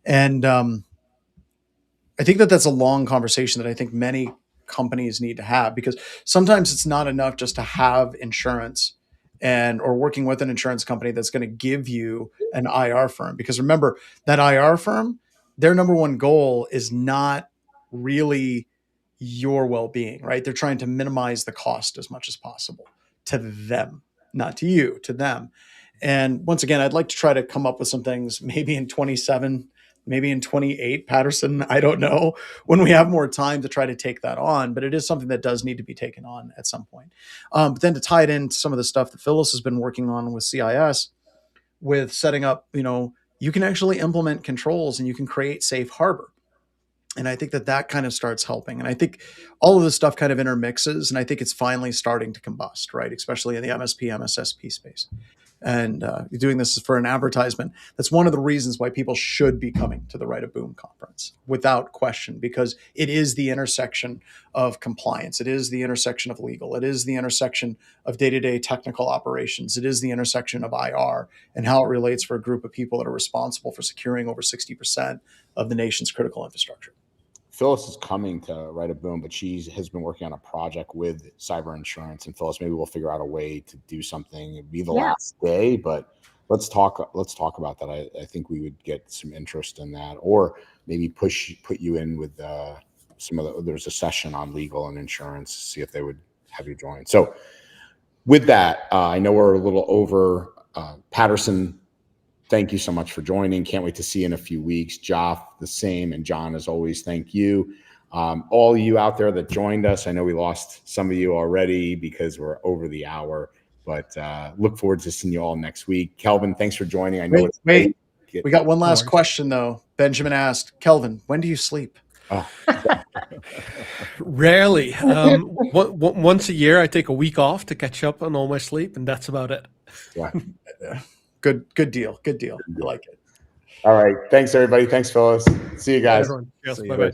And I think that that's a long conversation that I think many companies need to have, because sometimes it's not enough just to have insurance or working with an insurance company that's going to give you an IR firm. Because remember, that IR firm, their number one goal is not really your well-being, right? They're trying to minimize the cost as much as possible to them, not to you, to them. And once again, I'd like to try to come up with some things maybe in 27, maybe in 28, Patterson, I don't know, when we have more time to try to take that on, but it is something that does need to be taken on at some point. But then to tie it into some of the stuff that Phyllis has been working on with CIS, with setting up, you can actually implement controls and you can create safe harbor. And I think that kind of starts helping. And I think all of this stuff kind of intermixes, and I think it's finally starting to combust, right? Especially in the MSP, MSSP space. And you're doing this for an advertisement. That's one of the reasons why people should be coming to the Write a Boom conference, without question, because it is the intersection of compliance. It is the intersection of legal. It is the intersection of day-to-day technical operations. It is the intersection of IR and how it relates for a group of people that are responsible for securing over 60% of the nation's critical infrastructure. Phyllis is coming to Write a Boom, but she has been working on a project with cyber insurance. And Phyllis, maybe we'll figure out a way to do something. It'd be the last day, but let's talk about that. I think we would get some interest in that, or maybe put you in with there's a session on legal and insurance, see if they would have you join. So with that, I know we're a little over. Patterson, thank you so much for joining. Can't wait to see you in a few weeks. Joff, the same. And John, as always, thank you. All you out there that joined us, I know we lost some of you already because we're over the hour, but look forward to seeing you all next week. Kelvin, thanks for joining. I know we got one last question, though. Benjamin asked, Kelvin, when do you sleep? Oh. Rarely. Once a year, I take a week off to catch up on all my sleep, and that's about it. Yeah. Good deal. I like it. All right. Thanks, everybody. Thanks, Phyllis. See you guys. Yes, bye-bye.